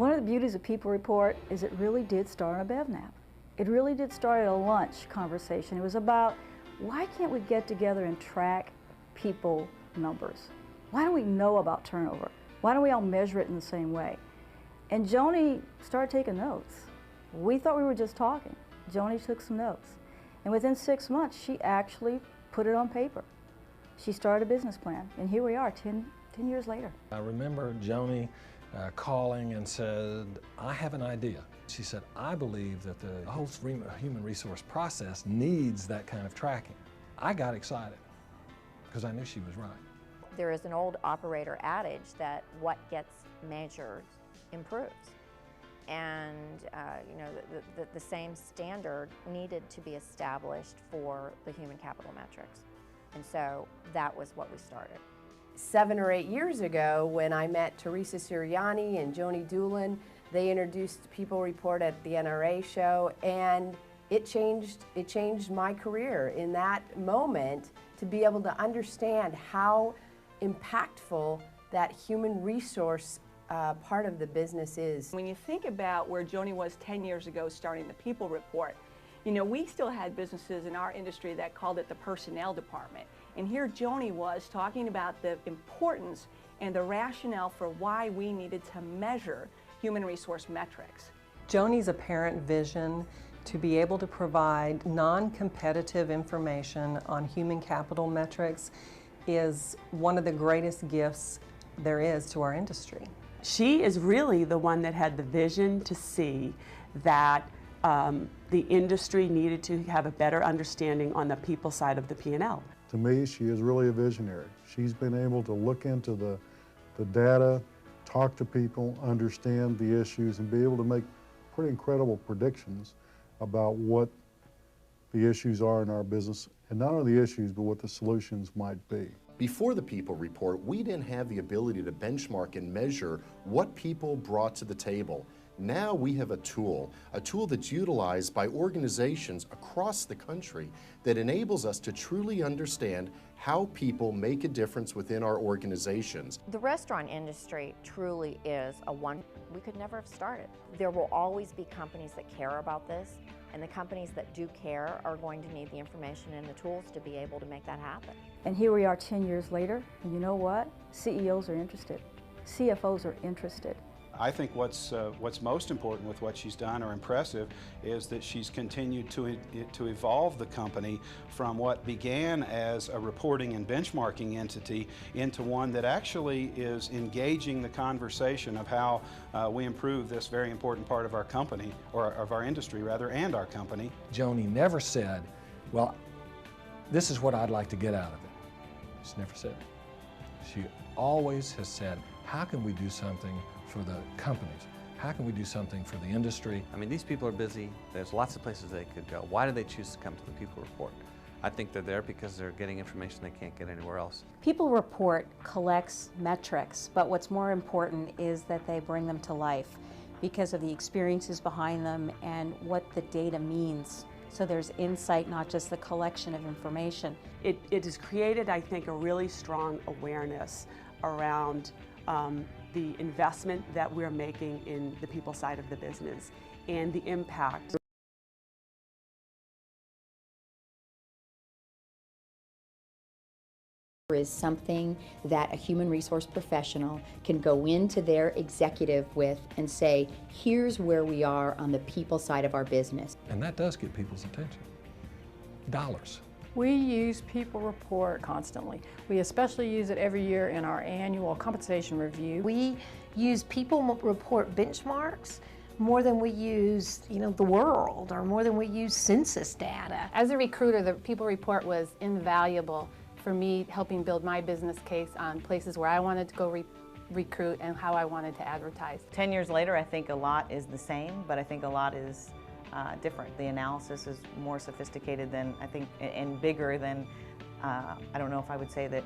One of the beauties of People Report is it really did start on a BevNap. It really did start at a lunch conversation. It was about, why can't we get together and track people numbers? Why don't we know about turnover? Why don't we all measure it in the same way? And Joni started taking notes. We thought we were just talking. Joni took some notes. And within 6 months, she actually put it on paper. She started a business plan, and here we are 10 years later. I remember Joni calling and said, I have an idea. She said, I believe that the whole human resource process needs that kind of tracking. I got excited because I knew she was right. There is an old operator adage that what gets measured improves. And you know, the same standard needed to be established for the human capital metrics. And so that was what we started. 7 or 8 years ago, when I met Teresa Siriani and Joni Doolin, they introduced People Report at the NRA show, and it changed my career in that moment to be able to understand how impactful that human resource part of the business is. When you think about where Joni was 10 years ago starting the People Report, you know, we still had businesses in our industry that called it the personnel department. And here Joni was talking about the importance and the rationale for why we needed to measure human resource metrics. Joni's apparent vision to be able to provide non-competitive information on human capital metrics is one of the greatest gifts there is to our industry. She is really the one that had the vision to see that the industry needed to have a better understanding on the people side of the P&L. To me, she is really a visionary. She's been able to look into the data, talk to people, understand the issues, and be able to make pretty incredible predictions about what the issues are in our business, and not only the issues, but what the solutions might be. Before the People Report, we didn't have the ability to benchmark and measure what people brought to the table. Now we have a tool that's utilized by organizations across the country that enables us to truly understand how people make a difference within our organizations. The restaurant industry truly is we could never have started. There will always be companies that care about this, and the companies that do care are going to need the information and the tools to be able to make that happen. And here we are 10 years later, and you know what? CEOs are interested. CFOs are interested. I think what's most important with what she's done, or impressive, is that she's continued to evolve the company from what began as a reporting and benchmarking entity into one that actually is engaging the conversation of how we improve this very important part of our company, or of our industry rather, and our company. Joni never said, well, this is what I'd like to get out of it. She never said it. She always has said, how can we do something for the companies? How can we do something for the industry? I mean, these people are busy. There's lots of places they could go. Why do they choose to come to the People Report? I think they're there because they're getting information they can't get anywhere else. People Report collects metrics, but what's more important is that they bring them to life because of the experiences behind them and what the data means. So there's insight, not just the collection of information. It has created, I think, a really strong awareness around the investment that we're making in the people side of the business and the impact. Is something that a human resource professional can go into their executive with and say, here's where we are on the people side of our business. And that does get people's attention. Dollars. We use People Report constantly. We especially use it every year in our annual compensation review. We use People Report benchmarks more than we use, you know, the world, or more than we use census data. As a recruiter, the People Report was invaluable for me, helping build my business case on places where I wanted to go recruit and how I wanted to advertise. 10 years later, I think a lot is the same, but I think a lot is different. The analysis is more sophisticated than, I think, and bigger than, I don't know if I would say that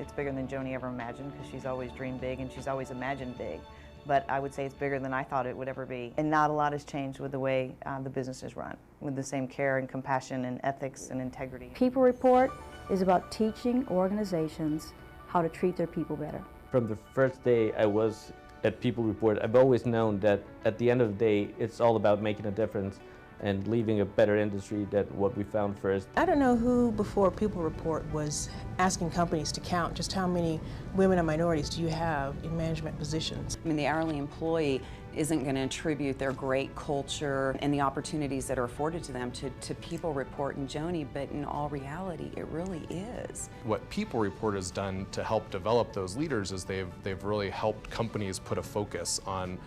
it's bigger than Joni ever imagined, because she's always dreamed big and she's always imagined big. But I would say it's bigger than I thought it would ever be. And not a lot has changed with the way the business is run, with the same care and compassion and ethics and integrity. People Report is about teaching organizations how to treat their people better. From the first day I was at People Report, I've always known that at the end of the day, it's all about making a difference and leaving a better industry than what we found first. I don't know who before People Report was asking companies to count just how many women and minorities do you have in management positions. I mean, the hourly employee isn't going to attribute their great culture and the opportunities that are afforded to them to People Report and Joni, but in all reality, it really is. What People Report has done to help develop those leaders is they've really helped companies put a focus on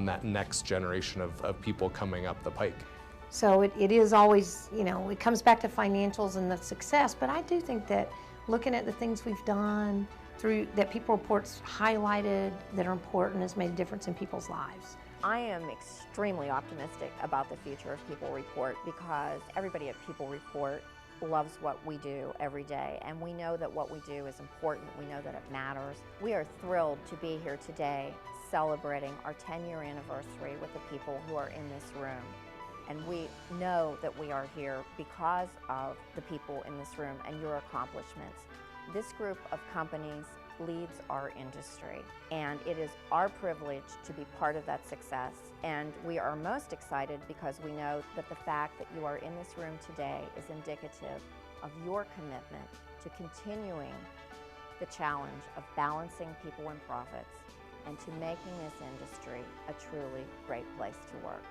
that next generation of people coming up the pike. So it is always, you know, it comes back to financials and the success, but I do think that looking at the things we've done through that People Report's highlighted that are important has made a difference in people's lives. I am extremely optimistic about the future of People Report because everybody at People Report loves what we do every day, and we know that what we do is important. We know that it matters. We are thrilled to be here today celebrating our 10-year anniversary with the people who are in this room. And we know that we are here because of the people in this room and your accomplishments. This group of companies leads our industry, and it is our privilege to be part of that success. And we are most excited because we know that the fact that you are in this room today is indicative of your commitment to continuing the challenge of balancing people and profits and to making this industry a truly great place to work.